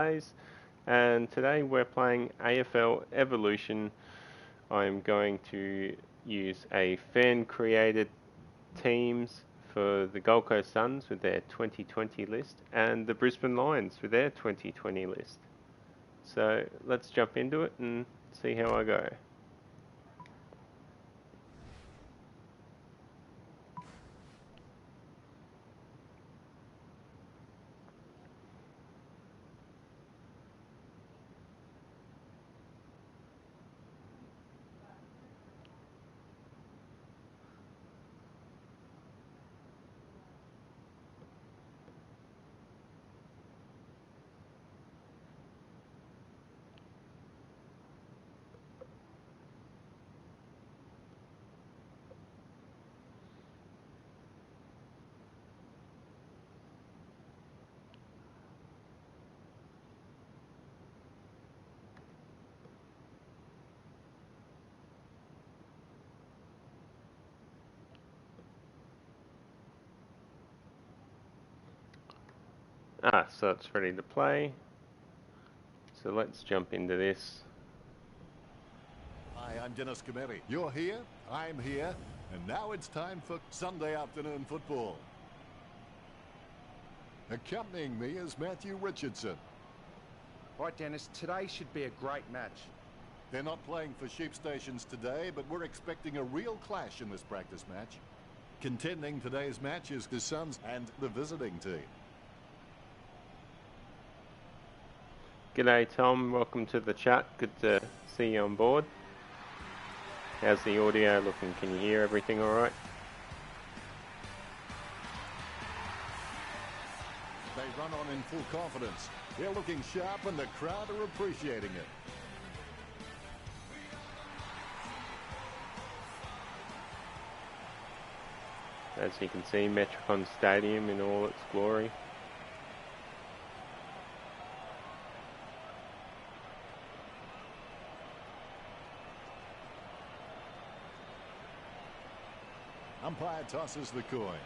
days, and today we're playing AFL Evolution. I'm going to use a fan-created teams for the Gold Coast Suns with their 2020 list and the Brisbane Lions with their 2020 list. So let's jump into it and see how I go. So it's ready to play. So let's jump into this. Hi, I'm Dennis Cometti. You're here, I'm here, and now it's time for Sunday afternoon football. Accompanying me is Matthew Richardson. Right, Dennis, today should be a great match. They're not playing for sheep stations today, but we're expecting a real clash in this practice match. Contending today's match is the Suns and the visiting team. G'day Tom, welcome to the chat. Good to see you on board. How's the audio looking? Can you hear everything alright? They run on in full confidence. They're looking sharp and the crowd are appreciating it. As you can see, Metricon Stadium in all its glory. Umpire tosses the coin.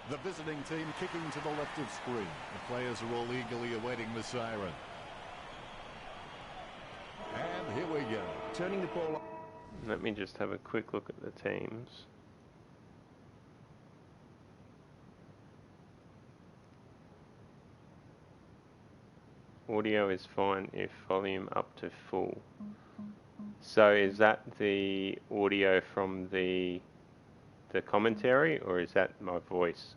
The visiting team kicking to the left of screen. The players are all eagerly awaiting the siren. And here we go. Turning the ball. Let me just have a quick look at the teams. Audio is fine if volume up to full. So is that the audio from the commentary, or is that my voice?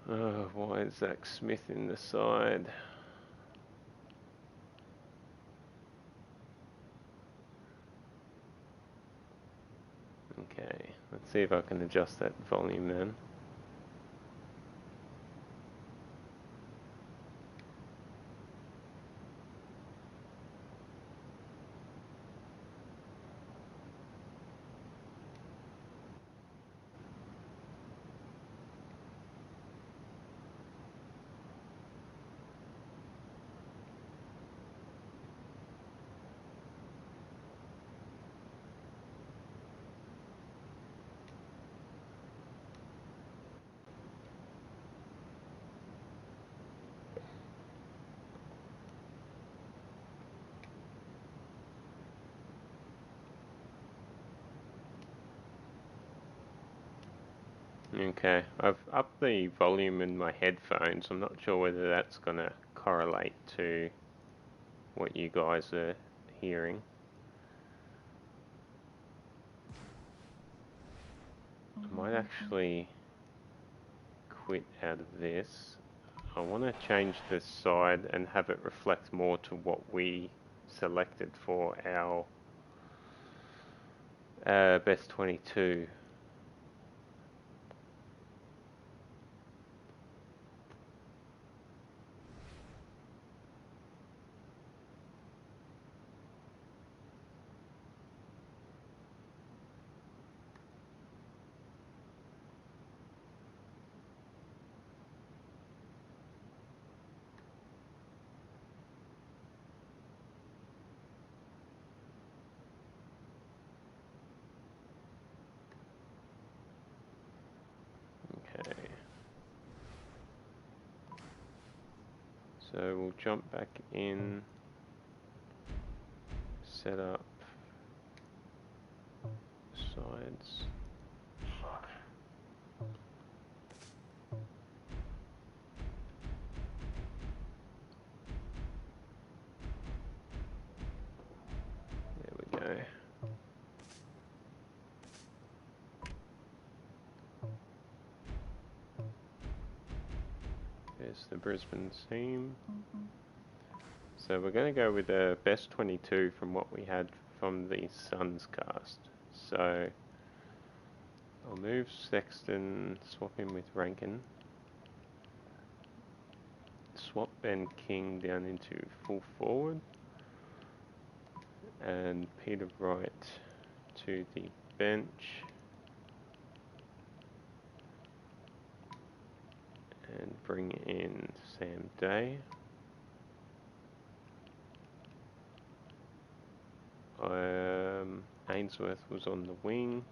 Why is Zach Smith in the side? Okay, let's see if I can adjust that volume then. Okay, I've upped the volume in my headphones. I'm not sure whether that's going to correlate to what you guys are hearing. I might actually quit out of this. I want to change this side and have it reflect more to what we selected for our best 22. So we'll jump back in, set up sides. There we go. There's the Brisbane team. So we're going to go with the best 22 from what we had from the SUNScast. So I'll move Sexton, swap him with Rankin. Swap Ben King down into full forward. And Peter Wright to the bench. And bring in Sam Day. Ainsworth was on the wing,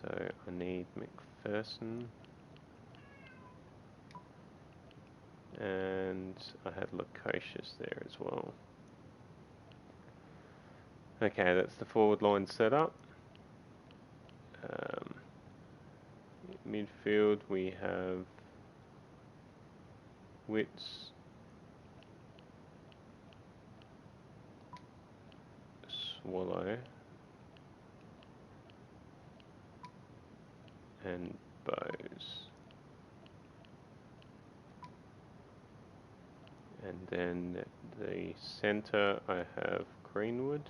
so I need McPherson, and I had Lukosius there as well. Okay, that's the forward line set up. Midfield we have Witts, Swallow, and Bowes. And then the centre I have Greenwood.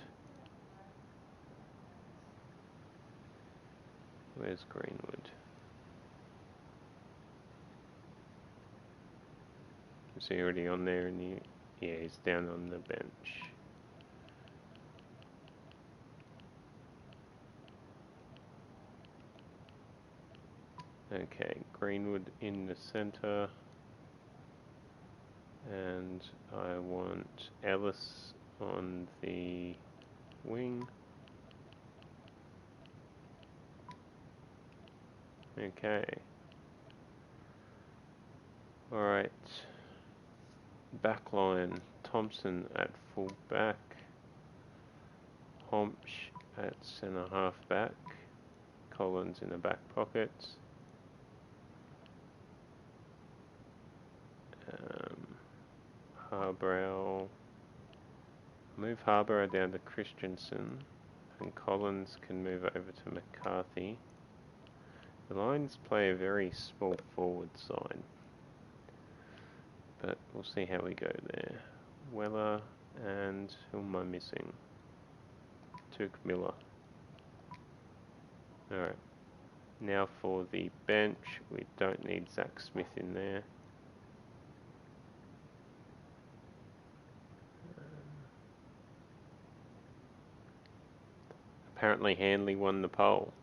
Where's Greenwood? Is he already on there? Yeah, he's down on the bench. Okay, Greenwood in the centre. And I want Ellis on the wing. Okay. Alright. Backline. Thompson at full back. Homsch at centre half back. Collins in the back pocket. Harbrow. Move Harbrow down to Christensen. And Collins can move over to McCarthy. The Lions play a very small forward side, but we'll see how we go there. Weller, and who am I missing? Took Miller. Alright, now for the bench, we don't need Zach Smith in there. Apparently Hanley won the poll.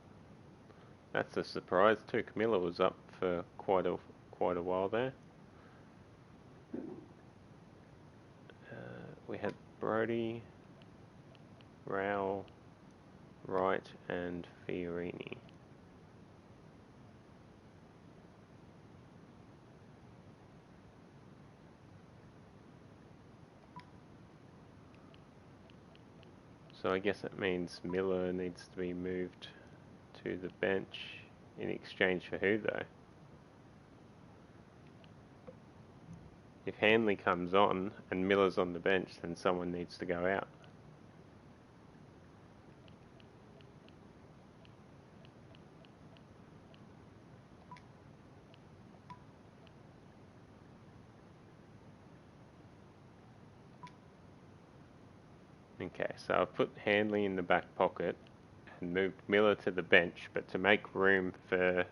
That's a surprise. Took Miller was up for quite a while there. We had Brody, Rao, Wright, and Fiorini. So I guess that means Miller needs to be moved to the bench in exchange for who though? If Hanley comes on and Miller's on the bench, then someone needs to go out. Okay, so I've put Hanley in the back pocket and moved Miller to the bench, but to make room for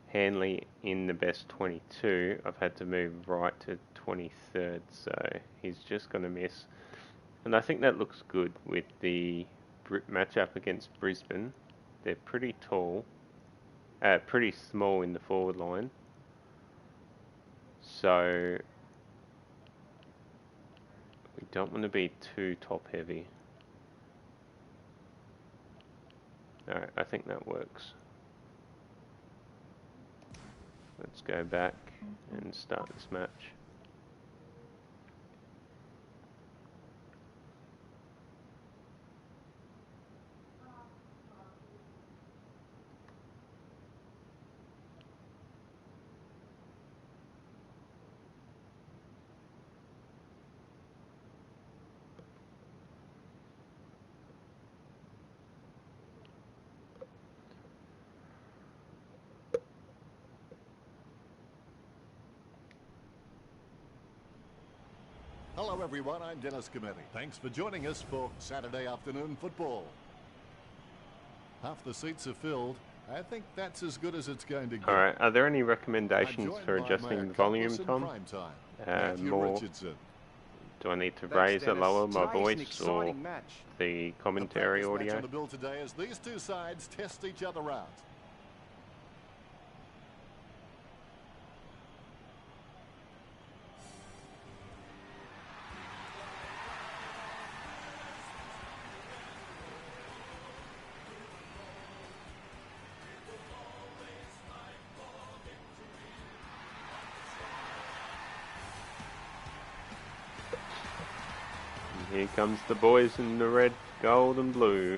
Hanley in the best 22, I've had to move Wright to 23rd, so he's just going to miss. And I think that looks good with the matchup against Brisbane. They're pretty tall, pretty small in the forward line. So we don't want to be too top heavy. Alright, I think that works. Let's go back and start this match. Hello everyone, I'm Dennis Cometti. Thanks for joining us for Saturday afternoon football. Half the seats are filled. I think that's as good as it's going to get. Alright, are there any recommendations for adjusting the volume, Tom? More? Richardson. Do I need to Thanks, raise or Dennis. lower my Today's an voice, or exciting match. the The commentary practice match audio? on the bill today as these two sides test each other out. Here comes the boys in the red, gold and blue.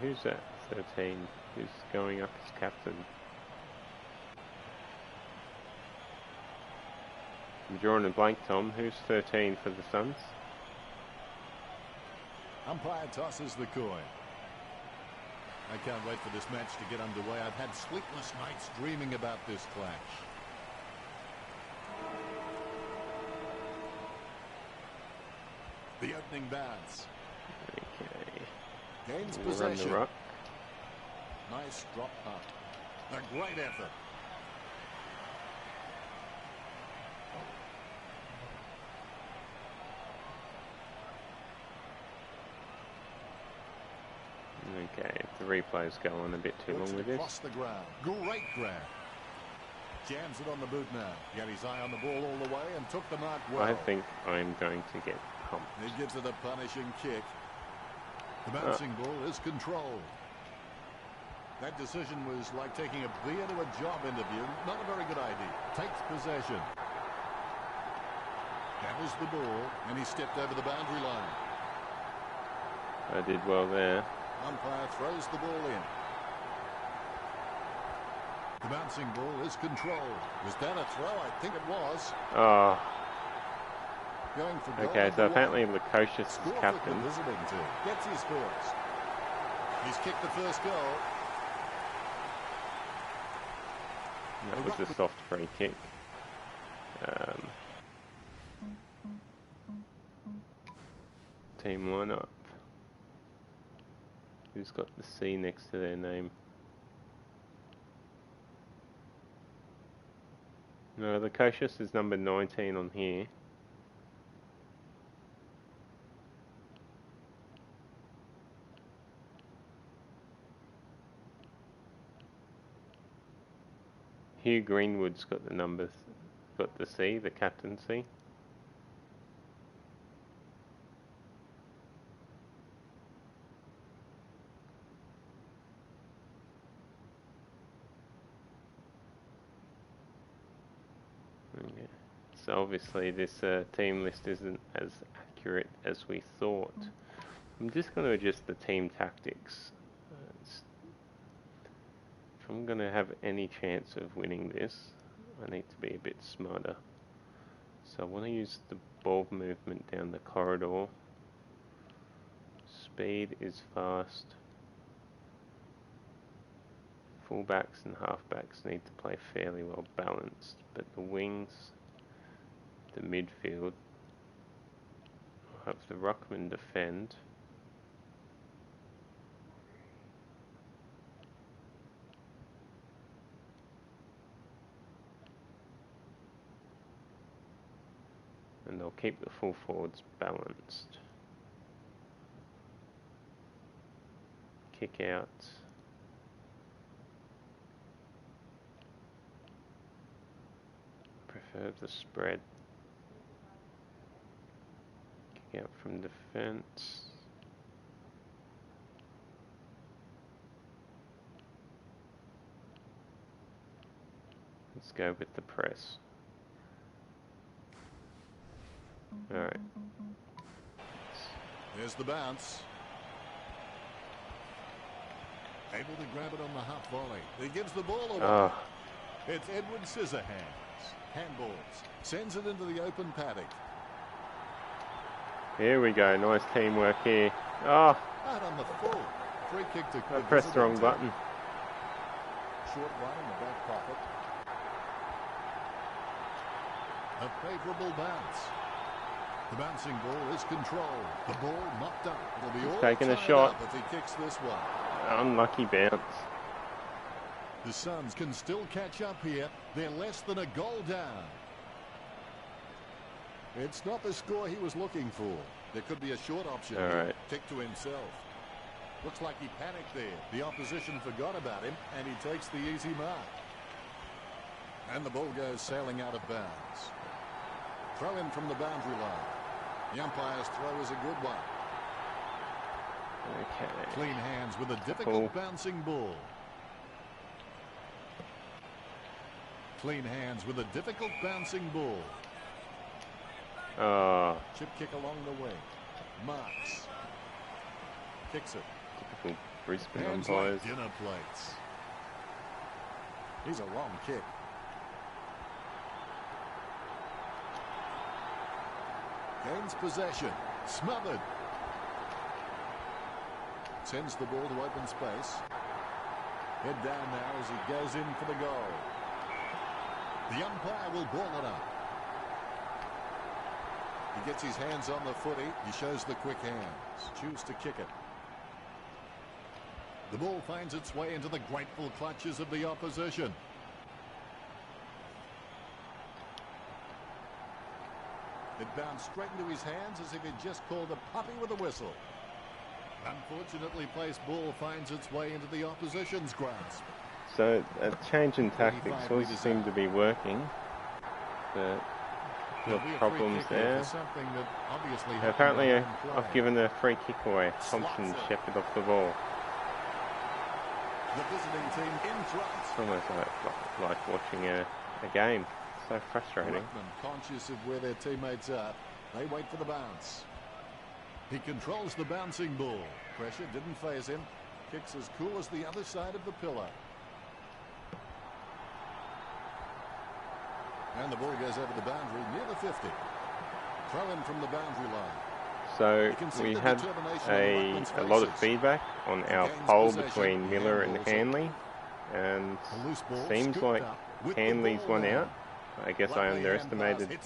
Who's that 13? Who's going up as captain? I'm drawing a blank, Tom. Who's 13 for the Suns? Umpire tosses the coin. I can't wait for this match to get underway. I've had sleepless nights dreaming about this clash. The opening bounce. Okay. Gains We'll run the possession. ruck. Nice drop punt. A great effort. Okay, if the replays go on a bit too Puts long it with this. across the ground. Great grab. Jams it on the boot now. He had his eye on the ball all the way and took the mark well. I think I'm going to get pumped. He gives it a punishing kick. The bouncing ball is controlled. That decision was like taking a bee into a job interview. Not a very good idea. Takes possession. Gathers the ball, and he stepped over the boundary line. I did well there. Umpire throws the ball in. The bouncing ball is controlled. Was that a throw? I think it was. Oh, Going for goal okay, so number apparently one. Lukosius Score is for captain. the visiting team. Gets his first. He's kicked the first goal. That was a soft free kick. Team lineup. Who's got the C next to their name? No, Lukosius is number 19 on here. Hugh Greenwood's got the numbers, got the C, the captaincy. Okay. So obviously this team list isn't as accurate as we thought. I'm just going to adjust the team tactics. If I'm going to have any chance of winning this, I need to be a bit smarter. So I want to use the ball movement down the corridor. Speed is fast. Fullbacks and halfbacks need to play fairly well balanced, but the wings, the midfield, I'll have the ruckman defend. And they'll keep the full forwards balanced. Kick out. Prefer the spread. out from defence. Let's go with the press. Alright. Here's the bounce. Able to grab it on the half volley. He gives the ball away. Oh. It's Edward Scissorhands. Handballs. Sends it into the open paddock. Here we go. Nice teamwork here. Oh. Out on the full. Free kick to I pressed the wrong button. Short one in the back pocket. A favourable bounce. The bouncing ball is controlled. The ball knocked up. It'll be all taking a tied shot. up if he kicks this one. Unlucky bounce. The Suns can still catch up here. They're less than a goal down. It's not the score he was looking for. There could be a short option. All right. Kick to himself. Looks like he panicked there. The opposition forgot about him, and he takes the easy mark. And the ball goes sailing out of bounds. Throw in from the boundary line. The umpire's throw is a good one. Okay. Clean hands with a difficult bouncing ball. Clean hands with a difficult bouncing ball. Chip kick along the wing. Marks. Kicks it. Typical Brisbane Hands umpires. like dinner plates. He's a long kick. Gains possession. Smothered. Sends the ball to open space. Head down now as he goes in for the goal. The umpire will ball it up. He gets his hands on the footy. He shows the quick hands. Choose to kick it. The ball finds its way into the grateful clutches of the opposition. It bounced straight into his hands as if he'd just called a puppy with a whistle. Unfortunately, placed ball finds its way into the opposition's grasp. So a change in tactics always seem to be working, but no problems there. Apparently I've given a free kick away. Thompson shepherded off the ball. The visiting team in front. It's almost like watching a game. So frustrating. Ruckman, conscious of where their teammates are, they wait for the bounce. He controls the bouncing ball. Pressure didn't faze him. Kicks as cool as the other side of the pillar. And the ball goes over the boundary near the 50. Throw in from the boundary line. So we had a lot of feedback on our poll between Miller and Hanley, and seems like Hanley's won out. I guess I underestimated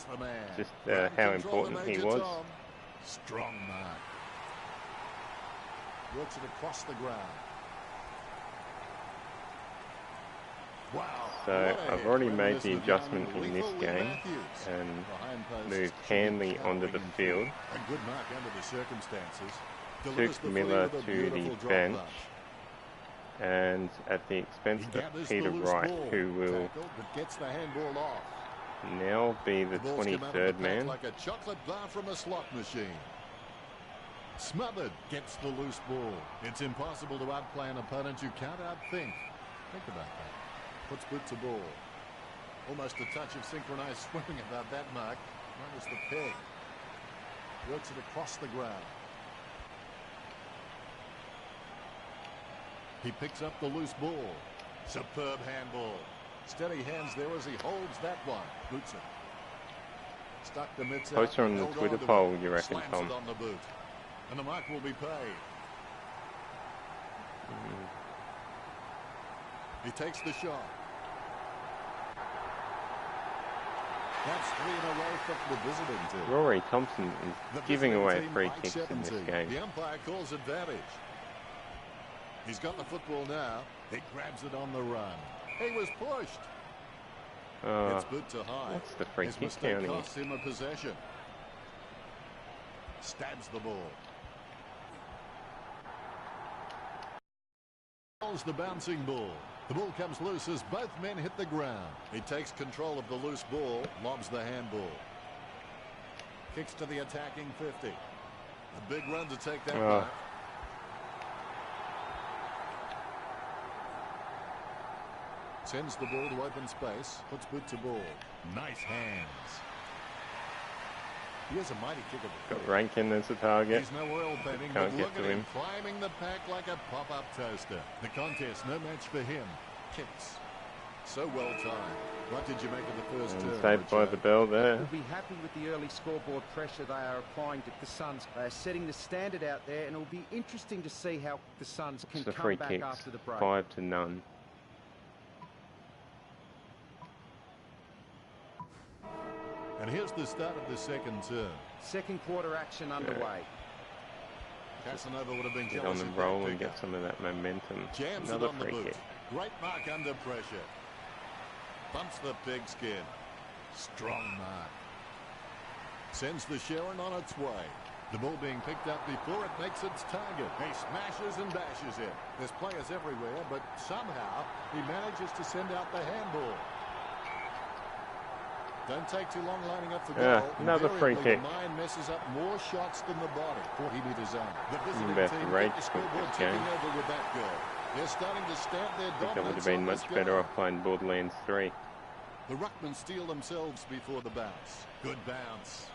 just how important he was. Strong mark. Works it across the ground. Wow. So I've already made the adjustment in this game and moved Hanley onto the field. A good mark under the circumstances. Took Miller to the bench, and at the expense of Peter Wright, who will now be the 23rd man. Like a chocolate bar from a slot machine. Smothered gets the loose ball. It's impossible to outplay an opponent you can't outthink. Think about that. Puts boot to ball. Almost a touch of synchronized swimming about that mark. Minus the peg. Works it across the ground. He picks up the loose ball. Superb handball. Steady hands there as he holds that one. Boots it. Stuck the mitts out. Poster on the Twitter poll, you reckon, Tom? Slams it on the boot. And the mark will be paid. He takes the shot. That's 3 in a row for the visiting team. Rory Thompson is giving away free kicks in this game. The umpire calls advantage. He's got the football now. He grabs it on the run. He was pushed. It's boot to high. That's the free His kick mistake counting. costs him a possession. Stabs the ball. Calls the bouncing ball. The ball comes loose as both men hit the ground. He takes control of the loose ball, lobs the handball. Kicks to the attacking 50. A big run to take that Oh. mark. Sends the ball to open space. Puts boot to ball. Nice hands. He has a mighty kick of the Got Rankin as a target. He's no oil painting, Can't but get look to at him him. climbing the pack like a pop-up toaster. The contest, no match for him. Kicks. So well timed. What did you make of the first And turn? saved by the bell there. We'll be happy with the early scoreboard pressure they are applying to the Suns. They are setting the standard out there, and it'll be interesting to see how the Suns can It's the come free back kicks. after the break. 5-0. And here's the start of the second turn. Second quarter action underway. Casanova would have been Get on jealous the of that roll and pickup. get some of that momentum. Jams it Another on the free boot. kick. Great mark under pressure. Bumps the pigskin. Strong mark. Sends the Sharon on its way. The ball being picked up before it makes its target. He smashes and bashes it. There's players everywhere, but somehow he manages to send out the handball. Don't take too long lining up for Yeah, goal. another free Invariably, kick. The mind messes up more shots than the body. 40 metres on. The visiting Beth team Rage get the took scoreboard this ticking game. over with that goal. They're starting to stamp their I think I would have dominance been on this much better game. off playing Borderlands 3. The Ruckmen steal themselves before the bounce. Good bounce.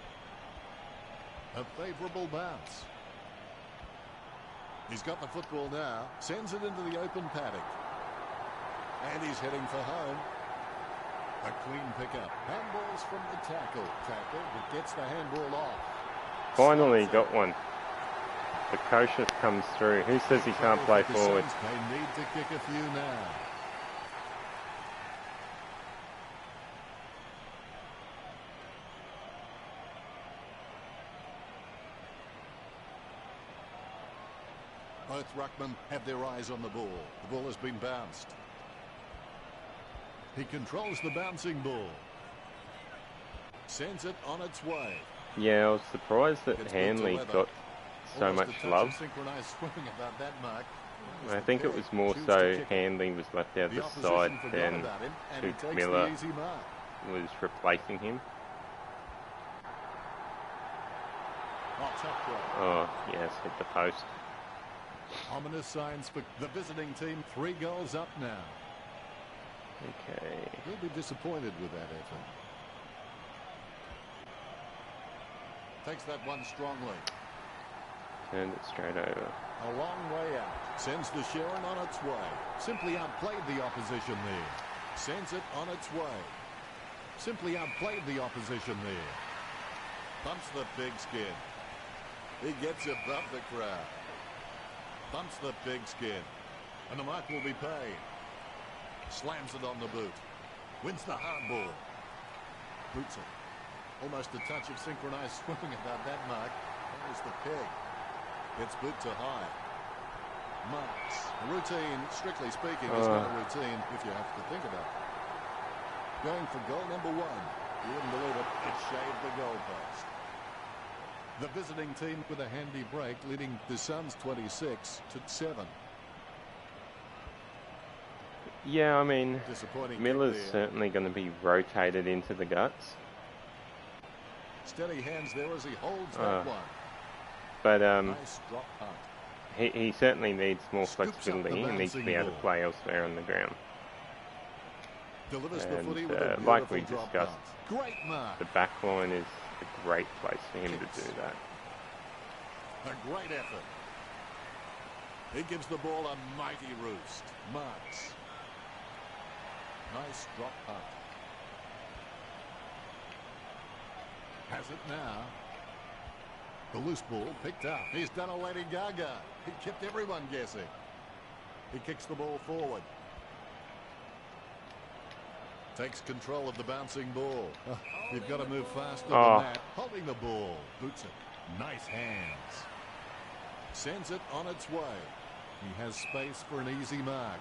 A favourable bounce. He's got the football now. Sends it into the open paddock. And he's heading for home. A clean pickup. Handballs from the tackle. Tackle that gets the handball off. Finally got one. The Kosher comes through. Who says he can't play The forward? Suns may need to kick a few now. Both ruckmen have their eyes on the ball. The ball has been bounced. He controls the bouncing ball. Sends it on its way. Yeah, I was surprised that Gets Hanley good to got so Almost a much touch love. of synchronized swimming about that mark. I think it was more Choose to so kick it. Hanley was left out The the opposition side forgot than about him, and he Luke takes Miller the easy mark. was replacing him. Oh, tough goal. Oh, yes, hit the post. Ominous signs for the visiting team. 3 goals up now. Okay. He'll be disappointed with that effort. Takes that one strongly. Turned it straight over. A long way out. Sends the Sharon on its way. Simply outplayed the opposition there. Sends it on its way. Simply outplayed the opposition there. Bumps the pigskin. He gets above the crowd. Bumps the pigskin. And the mark will be paid. Slams it on the boot. Wins the hardball. Boots it. Almost a touch of synchronized swimming about that mark. There's the pig. Gets boot to high. Marks. A routine, strictly speaking, is not a routine if you have to think about it. Going for goal number 1. You wouldn't believe it. It shaved the goalpost. The visiting team with a handy break, leading the Suns 26-7. Yeah, I mean, Disappointing. Miller's kick there. certainly going to be rotated into the guts. Steady hands there as he holds that one. But Nice drop punt. he certainly needs more Scoops up the flexibility and needs to be bouncing able to ball. play elsewhere on the ground. Delivers the And, footy with a beautiful like we drop discussed, punt. Great mark. The back line is a great place for him Kicks. to do that. A great effort. He gives the ball a mighty roost. Marks. Nice drop punt. Has it now. The loose ball picked up. He's done a Lady Gaga. He kept everyone guessing. He kicks the ball forward. Takes control of the bouncing ball. You've got to move faster than that. Holding the ball. Boots it. Nice hands. Sends it on its way. He has space for an easy mark.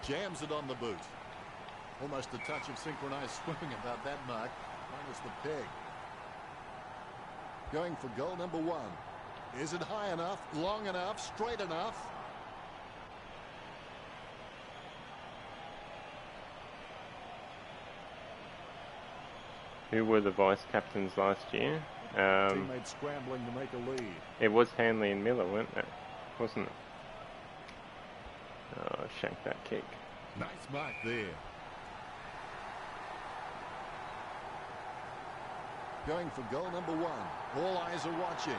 Jams it on the boot. Almost a touch of synchronized swimming about that mark. Minus the peg. Going for goal number 1. Is it high enough, long enough, straight enough? Who were the vice captains last year? Teammates scrambling to make a lead. It was Hanley and Miller, weren't it? Wasn't it? Oh, shank that kick. Nice mark there. Going for goal number 1. All eyes are watching.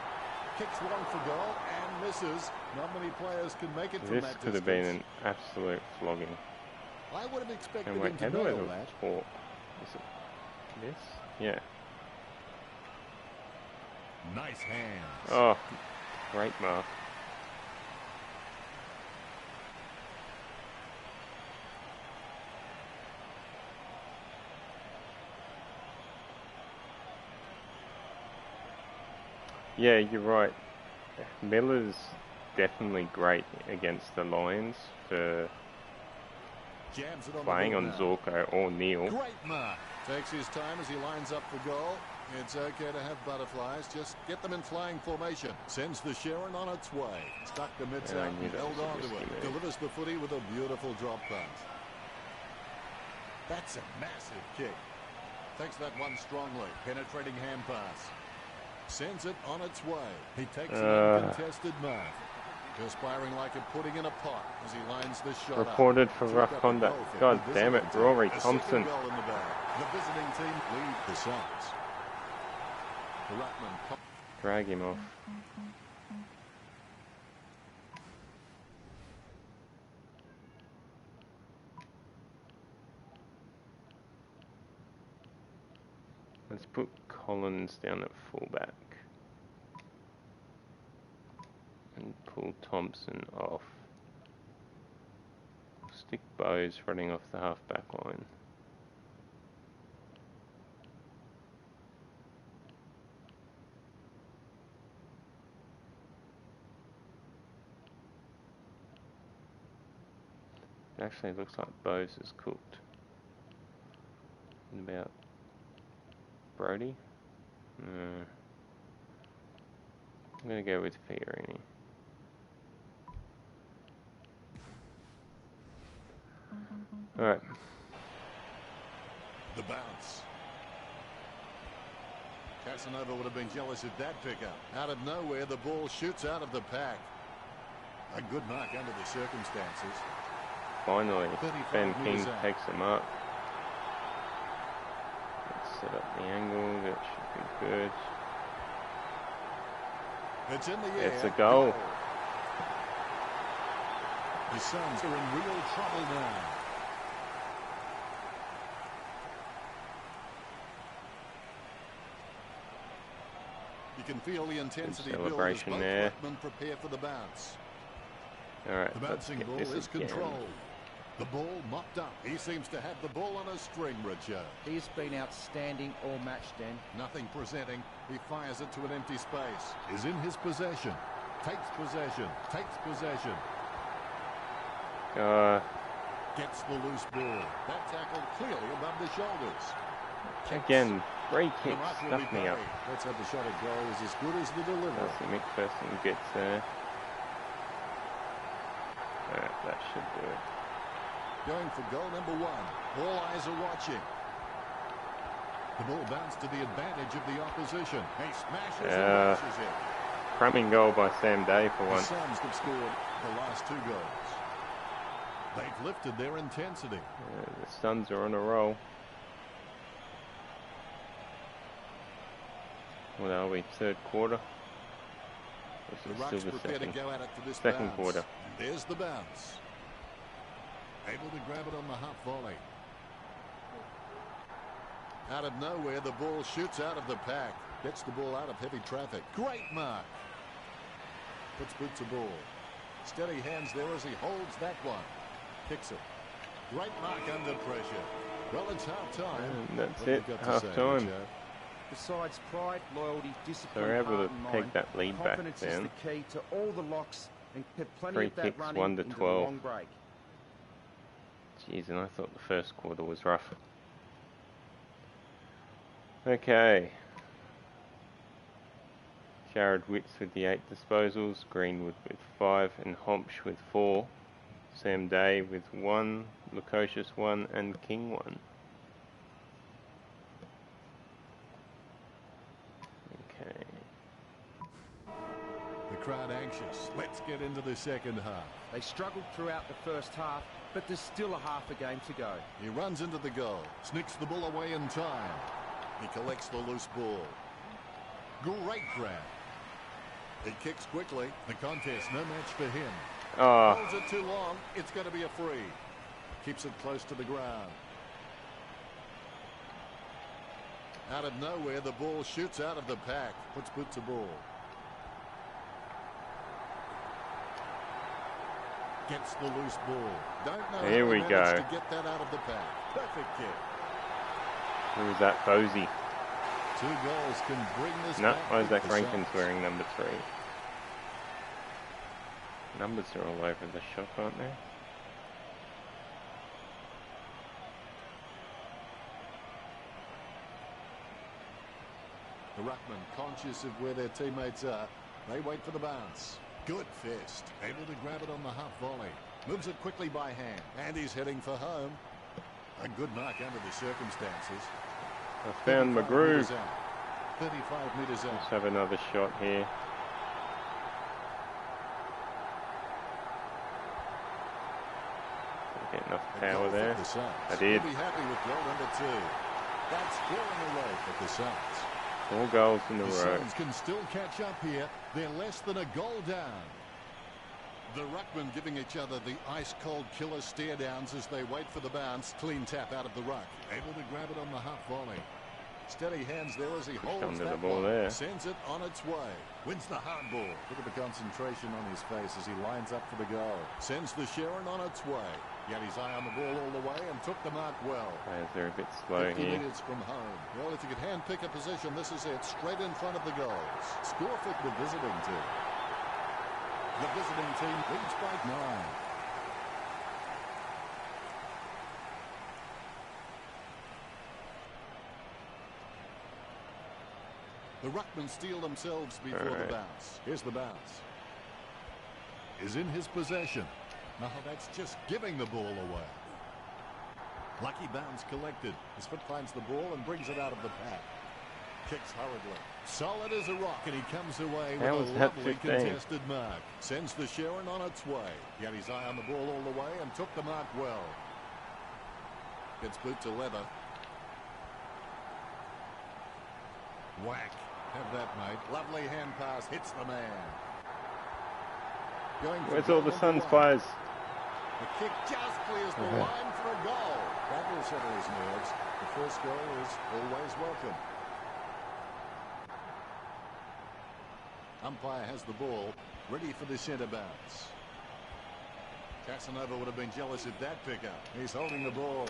Kicks long for goal and misses. Not many players can make it from that distance. This could have been an absolute flogging. I would have expected And wait, him how to do I nail do that. sport? Is it this? Yeah. Nice hands. Oh, great mark. Yeah, you're right. Miller's definitely great against the Lions for Jams it on playing the on ball now. Zorko or Neil. Great mark. Takes his time as he lines up for goal. It's okay to have butterflies. Just get them in flying formation. Sends the Sharon on its way. Stuck the mitts Yeah, I out knew and that held was a on to risky it. move. Delivers the footy with a beautiful drop punt. That's a massive kick. Takes that one strongly. Penetrating hand pass. Sends it on its way. He takes an uncontested mark. Perspiring like a pudding in a pot as he lines this shot Reported up. for Took rough up a conduct. goal for God the damn it, visiting Rory team. A Thompson. second goal in the bag. The visiting team lead the Suns. The Ruckman. Drag him off. Let's put Collins down at fullback. And pull Thompson off. Stick Bowes running off the half-back line. It actually looks like Bowes is cooked. What about Brody? No. I'm going to go with Fiorini. Alright. The bounce. Casanova would have been jealous of that pickup. Out of nowhere, the ball shoots out of the pack. A good mark under the circumstances. Finally, 35 Ben King metres out. takes him up. Let's set up the angle. That should be good. It's in the air. It's a goal. The Suns are in real trouble now. You can feel the intensity build as celebration both there. ruckmen prepare for the bounce. Alright, The let's bouncing get ball this is again. controlled. The ball mopped up. He seems to have the ball on a string, Richard. He's been outstanding all match, Dan. Nothing presenting. He fires it to an empty space. Is in his possession. Takes possession. Takes possession. Gets the loose ball. That tackle clearly above the shoulders. Again, free The kick mark will be stuffed me up. paid. Let's have the shot at goal is as good as the delivery. Darcy McPherson gets there. Alright, that should do it. Going for goal number 1. All eyes are watching. The ball bounced to the advantage of the opposition. He smashes and bashes it. Cramming goal by Sam Day for The once. Suns have scored the last 2 goals. They've lifted their intensity. The Suns are on a roll. What are we, third quarter? The This is Rucks still the prepare to second. go at it for this Second bounce. quarter. There's the bounce. Able to grab it on the half volley. Out of nowhere, the ball shoots out of the pack. Gets the ball out of heavy traffic. Great mark. Puts boot to ball. Steady hands there as he holds that one. Kicks it. Great mark under pressure. Well, it's half time. And that's it, half time. Besides pride, loyalty, discipline, They're able heart to and take mind, that lead back confidence is down. the key to all the locks and kept plenty Free of that kicks, running 1 to into 12. the long break. Jeez, and I thought the first quarter was rough. Okay. Jared Witts with the 8 disposals, Greenwood with 5, and Hompsch with 4. Sam Day with 1, Lukosius 1, and King 1. crowd anxious. Let's get into the second half. They struggled throughout the first half, but there's still a half a game to go. He runs into the goal, sneaks the ball away in time. He collects the loose ball. Great grab. He kicks quickly. The contest, no match for him. Holds it too long. It's going to be a free. Keeps it close to the ground. Out of nowhere, the ball shoots out of the pack. Puts boot to ball. Gets the loose ball. Don't know Here how we he managed go. to get that out of the pack. Perfect kick. Who was that? Posey. 2 goals can bring this No, back. Isaac The Rankin's Suns. wearing number 3. Numbers are all over the shop, aren't they? The ruckman, conscious of where their teammates are, they wait for the bounce. Good fist, able to grab it on the half volley. Moves it quickly by hand, and he's heading for home. A good mark under the circumstances. I found my 35 groove. metres out. 35 metres Let's out. have another shot here. Get enough A power goal for there. the Suns. I did. He'll be happy with goal number 2. That's 4 in a row for the Suns. 4 goals in a The row. Suns can still catch up here. They're less than a goal down. The ruckmen giving each other the ice-cold killer stare-downs as they wait for the bounce. Clean tap out of the ruck. Able to grab it on the half volley. Steady hands there as he holds under that the ball one. there. Sends it on its way. Wins the hard ball. Look at the concentration on his face as he lines up for the goal. Sends the Sharon on its way. He had his eye on the ball all the way and took the mark well. Players are a bit slow 50 here. metres from home. Well, if you could hand-pick a position, this is it. Straight in front of the goals. Score for the visiting team. The visiting team leads by 9. The ruckmen steal themselves before the bounce. Here's the bounce. Is in his possession. No, that's just giving the ball away. Lucky bounce collected. His foot finds the ball and brings it out of the pack. Kicks hurriedly. Solid as a rock, and he comes away with How a was that lovely 15? contested mark. Sends the Sharon on its way. He had his eye on the ball all the way and took the mark well. Gets boot to leather. Whack. Have that, mate. Lovely hand pass. Hits the man. Going for Where's goal all the number Suns 1. players? The kick just clears the line for a goal. That will settle his nerves. The first goal is always welcome. Umpire has the ball, ready for the centre bounce. Casanova would have been jealous of that pickup. He's holding the ball.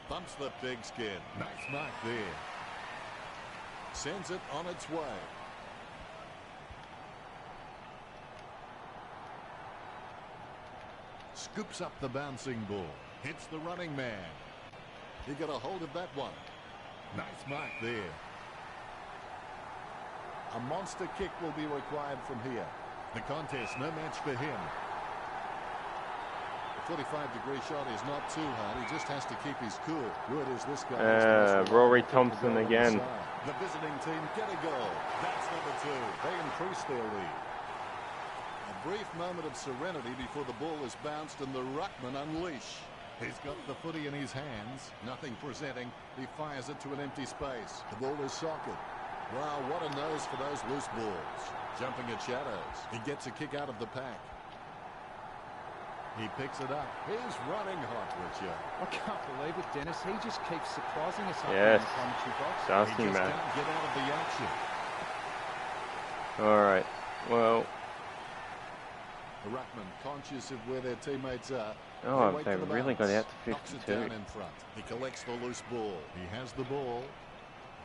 Bumps the pigskin. Nice mark there. Sends it on its way. Scoops up the bouncing ball. Hits the running man. He got a hold of that one. Nice mark there. A monster kick will be required from here. The contest, no match for him. The 45-degree shot is not too hard. He just has to keep his cool. Good as this guy is. Rory Thompson again. The visiting team get a goal. That's number 2. They increase their lead. A brief moment of serenity before the ball is bounced and the ruckman unleash. He's got the footy in his hands. Nothing presenting. He fires it to an empty space. The ball is socket. Wow, what a nose for those loose balls. Jumping at shadows. He gets a kick out of the pack. He picks it up. He's running hot, Richard. I can't believe it, Dennis. He just keeps surprising us up Yes. in the commentary box. Dusty, He just man. can't get out of the action. Alright, well, The ruckman, conscious of where their teammates are. oh, wait they for the really got bounce. out to Knocks it 52. down in front. He collects the loose ball. He has the ball.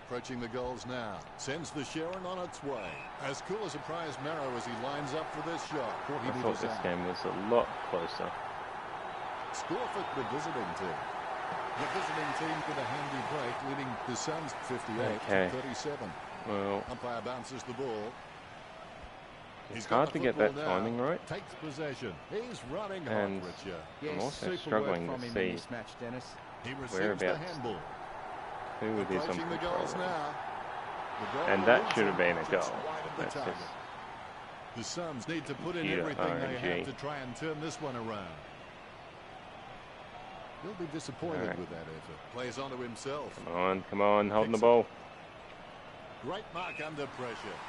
Approaching the goals now. Sends the Sharon on its way. As cool as a prize marrow as he lines up for this shot. 40 I thought metres this out. game was a lot closer. Score for the visiting team. The visiting team with a handy break, leading the Suns 58 Okay. to 37. Well, Umpire bounces the ball. it's got hard the to get football that now. timing right. Takes possession. He's running And- hot, Richard. Yes, also super struggling work from to him see in this match, Dennis. He receives the whereabouts handball. Who it is on Approaching the goals control. now. The goal And that leads should have him been a just goal. wide of the That's target. just The Suns need to put in everything they have to try and turn this one around. He'll be disappointed with that effort. Plays onto himself. Come on, holding the ball. Great mark under pressure.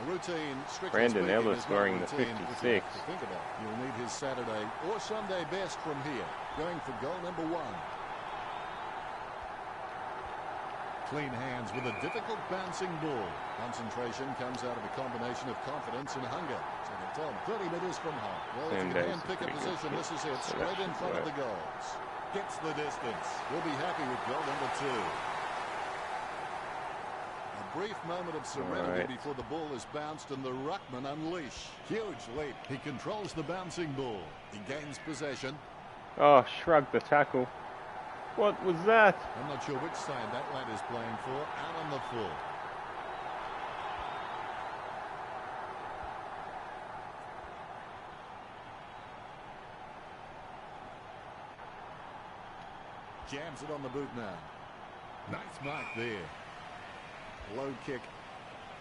A routine, Brandon Ellis wearing the 56. Think about it. You'll need his Saturday or Sunday best from here. Going for goal number 1. Clean hands with a difficult bouncing ball. Concentration comes out of a combination of confidence and hunger. Second Tom, 30 metres from home. Well, if you can hand pick a position, this is it. Straight in front of the goals. Gets the distance. We'll be happy with goal number 2. A brief moment of serenity before the ball is bounced and the ruckman unleash. Huge leap. He controls the bouncing ball. He gains possession. Oh, shrugged the tackle. What was that? I'm not sure which side that lad is playing for. Out on the full. Jams it on the boot now. Nice mark there. Low kick.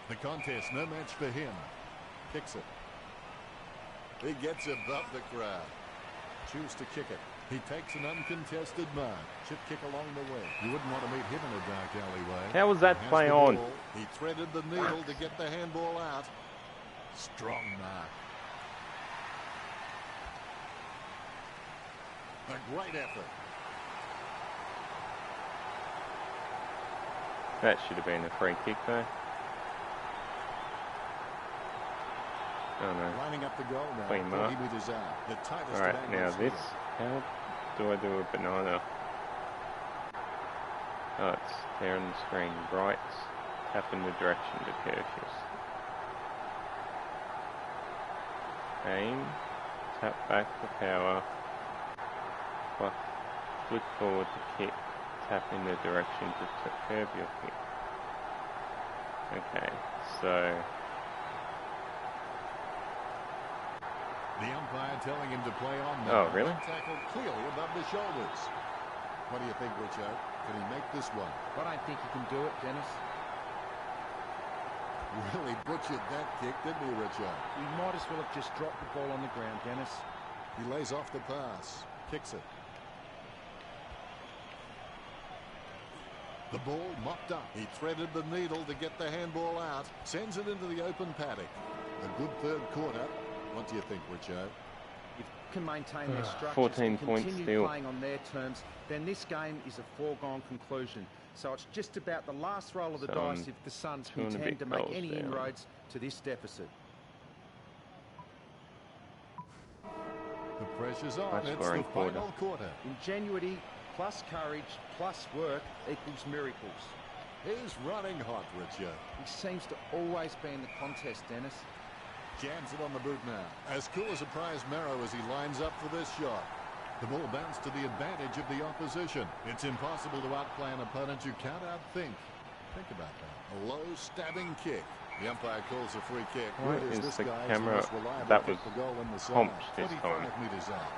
The contest, no match for him. Kicks it. He gets above the crowd. Choose to kick it. He takes an uncontested mark. Chip kick along the way. You wouldn't want to meet him in a dark alleyway. How was that play on? He threaded the needle to get the handball out. Strong mark. A great effort. That should have been a free kick though. Oh no. Lining up the goal now. Clean mark. 30 meters out. The tightest Alright, now this. How do I do a banana? Oh, it's there on the screen. Right. Tap in the direction to purchase. Aim. Tap back for power. Flick forward to kick. Tap in the direction to curve your kick. Okay, so the umpire telling him to play on Oh, now. really? Tackle clearly above the shoulders. What do you think, Richo? Can he make this one? But I think he can do it, Dennis. Really butchered that kick, didn't he, Richo? He might as well have just dropped the ball on the ground, Dennis. He lays off the pass. Kicks it. The ball mopped up. He threaded the needle to get the handball out. Sends it into the open paddock. A good third quarter. What do you think, Richo? If they can maintain their structures 14 and points continue still. playing on their terms, then this game is a foregone conclusion. So it's just about the last roll of the dice if the Suns intend to make any inroads to this deficit. The pressure's on. It's the final quarter. Ingenuity plus courage plus work equals miracles. He's running hot, Richo. He seems to always be in the contest, Dennis. Jams it on the boot now. As cool as a prize marrow as he lines up for this shot. The ball bounced to the advantage of the opposition. It's impossible to outplay an opponent you can't outthink. Think about that. A low stabbing kick. The umpire calls a free kick. Why is the camera? That was humped this time.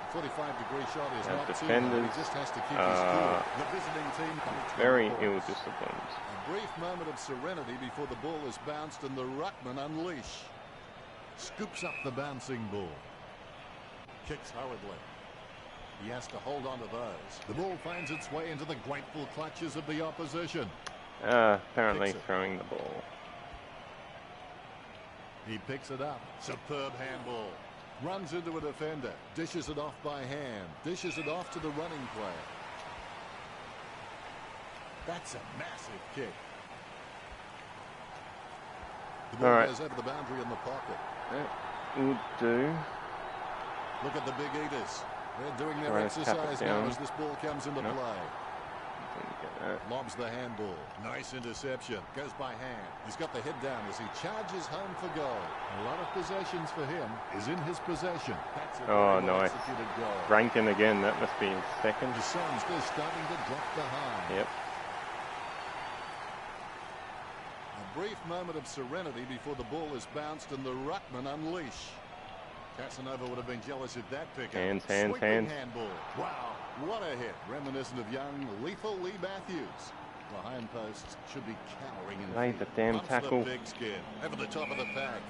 45-degree shot is not defenders, he just has to keep his cool. The visiting team very ill-disciplined. A brief moment of serenity before the ball is bounced and the ruckman unleash. Scoops up the bouncing ball. Kicks hurriedly. He has to hold on to those. The ball finds its way into the grateful clutches of the opposition. Apparently throwing the ball. He picks it up. Superb handball. Runs into a defender. Dishes it off by hand. Dishes it off to the running player. That's a massive kick. The ball goes over the boundary in the pocket. That would do. Look at the big eaters. They're doing their exercise now as this ball comes into play. Lobs the handball. Nice interception. Goes by hand. He's got the head down as he charges home for goal. A lot of possessions for him is in his possession. That's a nice. goal. Rankin again. That must be his second. The Suns, they're starting to drop behind. Yep. A brief moment of serenity before the ball is bounced and the ruckman unleash. Casanova would have been jealous of that pick. Hands. Handball. Wow, what a hit. Reminiscent of young, lethal Lee Matthews. Behind posts should be cowering in Laid the damn tackle. The big skin over the top of the pack.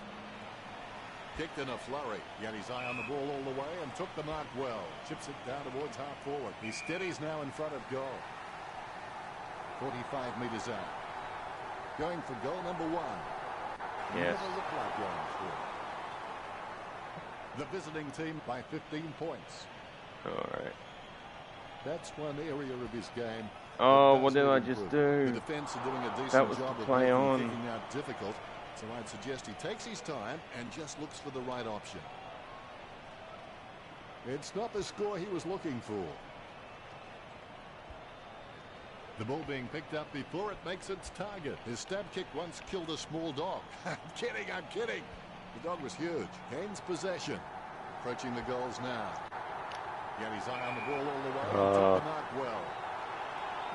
Kicked in a flurry. He had his eye on the ball all the way and took the mark well. Chips it down towards half forward. He steadies now in front of goal. 45 metres out. Going for goal number 1. Yes. Never looked like going through. The visiting team by 15 points. Alright. That's one area of his game. Oh, what did I just do? The defence are doing a decent That was job the of play making on. kicking out difficult. So I'd suggest he takes his time and just looks for the right option. It's not the score he was looking for. The ball being picked up before it makes its target. His stab kick once killed a small dog. I'm kidding. The dog was huge. Gains possession. Approaching the goals now. He had his eye on the ball all the way. And took the mark well.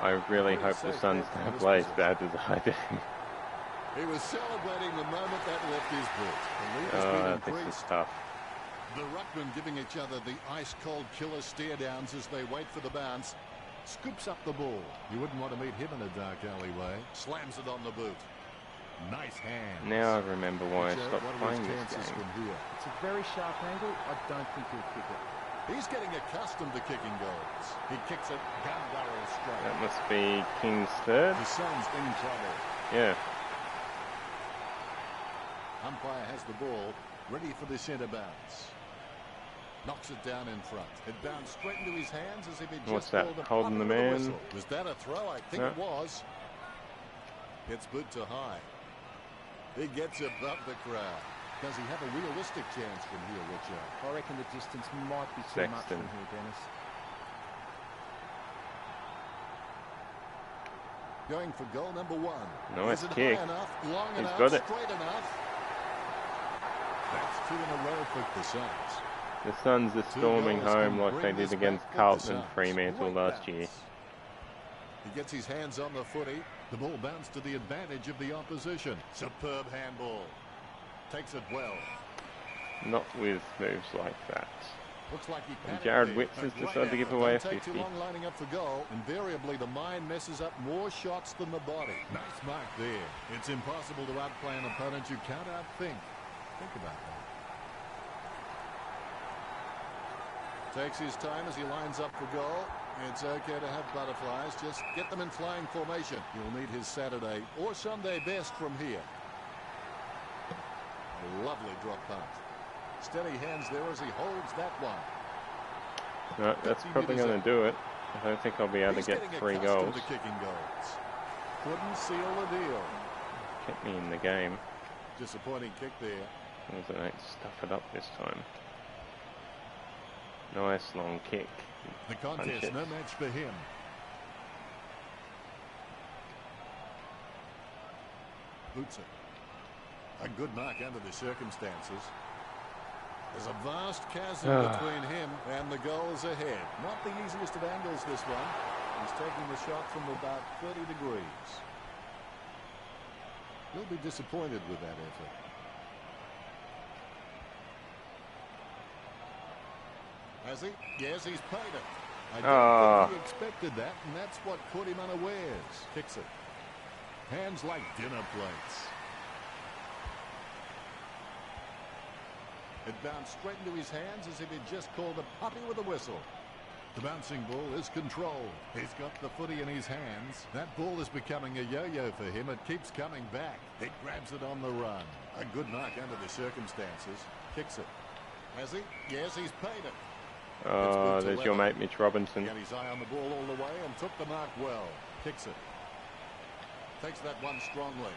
I really hope the Suns don't play as bad as I do. He was celebrating the moment that left his boot. The lead has been This increased. is tough. The ruckmen giving each other the ice-cold killer stare-downs as they wait for the bounce. Scoops up the ball. You wouldn't want to meet him in a dark alleyway. Slams it on the boot. Nice hand. Now I remember why I stopped playing this game. From here? It's a very sharp angle. I don't think he'll kick it. He's getting accustomed to kicking goals. He kicks it gun barrel straight. That must be King's third. The Suns in trouble. Yeah. Umpire has the ball, ready for the centre bounce. Knocks it down in front. It bounced straight into his hands as if it What's just that, called a holding the punt with a man? whistle. Was that a throw? I think No. it was. Gets boot to high. He gets above the crowd. Does he have a realistic chance from here, Richard? I reckon the distance might be too much Sexton. from here, Dennis. Going for goal number 1. Nice Is it kick. high enough, long He's enough, got it. straight enough? That's 2 in a row for the Suns. The Suns are storming goals home can like they bring did this against back for the Carlton and Suns. Fremantle Great last year. bounce. He gets his hands on the footy. The ball bounced to the advantage of the opposition. Superb handball. Takes it well. Not with moves like that. Looks like he And panicked Jared there. Witts has But decided to great give effort. away a Don't take 50. too long lining up for goal. Invariably, the mind messes up more shots than the body. Nice mark there. It's impossible to outplay an opponent you can't outthink. Think about that. Takes his time as he lines up for goal. It's okay to have butterflies. Just get them in flying formation. You'll need his Saturday or Sunday best from here. A lovely drop punt. Steady hands there as he holds that one. No, that's probably going to do it. I don't think I'll be able to get 3 goals. To kicking goals. Couldn't seal the deal. Kept me in the game. Disappointing kick there. I don't stuff it up this time. Nice long kick. The contest, Punch it. no match for him. Boots it. A good mark under the circumstances. There's a vast chasm between him and the goals ahead. Not the easiest of angles, this one. He's taking the shot from about 30 degrees. He'll be disappointed with that effort. Has he? Yes, he's paid it. I don't think he expected that, and that's what caught him unawares. Kicks it. Hands like dinner plates. It bounced straight into his hands as if he'd just called a puppy with a whistle. The bouncing ball is controlled. He's got the footy in his hands. That ball is becoming a yo-yo for him. It keeps coming back. He grabs it on the run. A good mark under the circumstances. Kicks it. Has he? Yes, he's paid it. Oh, there's your mate Mitch Robinson. He had his eye on the ball all the way and took the mark well. Kicks it. Takes that one strongly.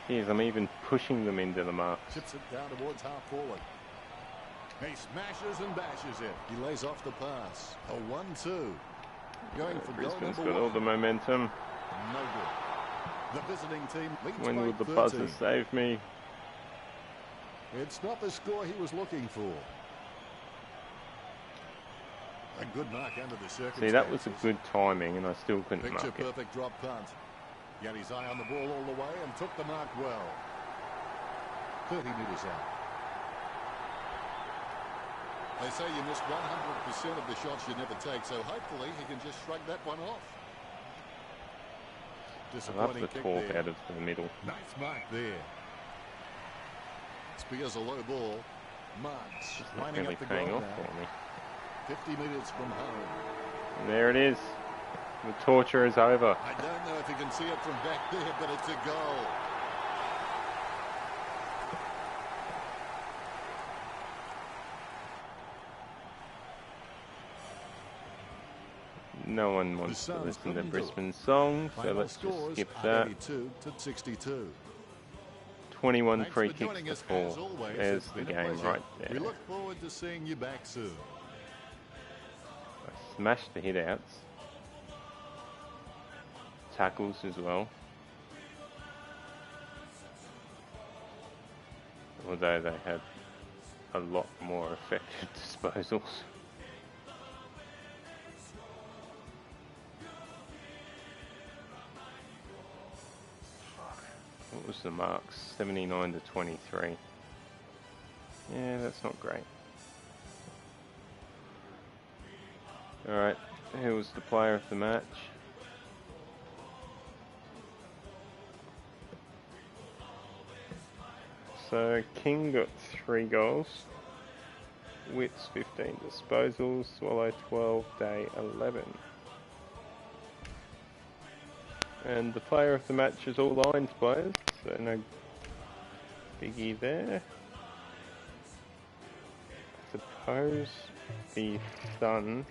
Jeez, I'm even pushing them into the mark. Chips it down towards half forward. He smashes and bashes it. He lays off the pass. A 1-2. Going for goal Brisbane's number got all 1. the momentum. No good. The visiting team leads When by will the 13. buzzer save me? It's not the score he was looking for. A good mark under the circumstances. See, that was a good timing, and I still couldn't Picture mark it. perfect drop punt. He had his eye on the ball all the way and took the mark well. 30 metres out. They say you miss 100% of the shots you never take, so hopefully he can just shrug that one off. I love Disappointing the kick talk there. out of the middle. Nice mark there. Here's a low ball. Marks It's not lining really up the paying goal off now. for me. 50 metres from home. And there it is. The torture is over. I don't know if you can see it from back there, but it's a goal. No one wants to listen to Brisbane's song, so let's just skip that. 82-62. 21 Thanks free for kicks joining to us, 4. as always. There's It's the been a game pleasure. right there. We look forward to seeing you back soon. I smashed the hit-outs. Tackles as well. Although they had a lot more effective disposals. What was the marks? 79 to 23. Yeah, that's not great. Alright, who was the player of the match? So King got 3 goals. Wits 15 disposals. Swallow 12. Day 11. And the player of the match is all Lions players, so no biggie there. I suppose the Sun.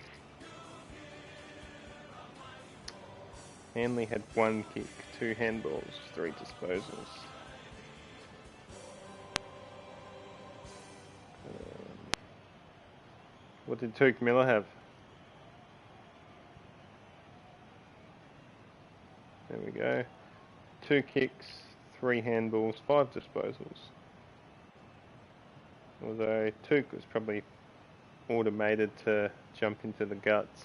Hanley had 1 kick, 2 handballs, 3 disposals. What did Tuke Miller have? There we go. 2 kicks, 3 handballs, 5 disposals. Although Tuke was probably automated to jump into the guts.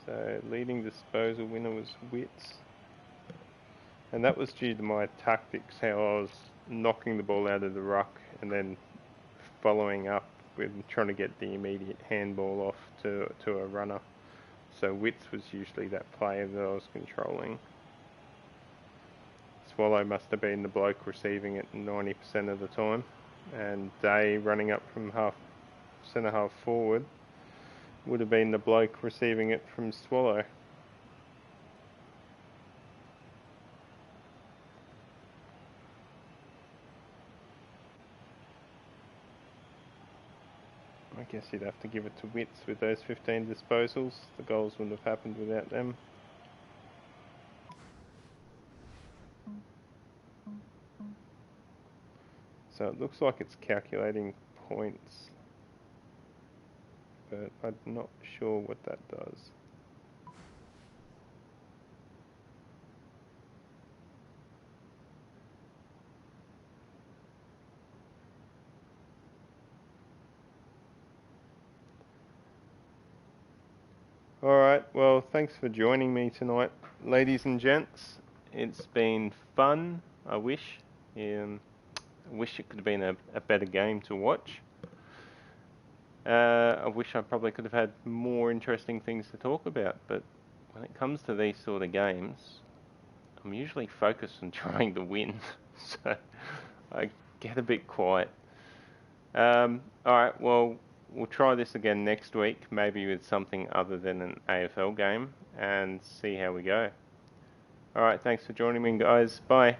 So leading disposal winner was Wits. And that was due to my tactics, how I was knocking the ball out of the ruck and then following up with trying to get the immediate handball off to a runner. So Wits was usually that player that I was controlling. Swallow must have been the bloke receiving it 90% of the time. And Day running up from centre half forward would have been the bloke receiving it from Swallow. I guess you'd have to give it to Wits with those 15 disposals. The goals wouldn't have happened without them. So it looks like it's calculating points, but I'm not sure what that does. Alright, well, thanks for joining me tonight, ladies and gents. It's been fun, I wish. I wish it could have been a better game to watch. I wish I probably could have had more interesting things to talk about, but when it comes to these sort of games, I'm usually focused on trying to win, so I get a bit quiet. Alright, well, we'll try this again next week, maybe with something other than an AFL game, and see how we go. Alright, thanks for joining me, guys. Bye.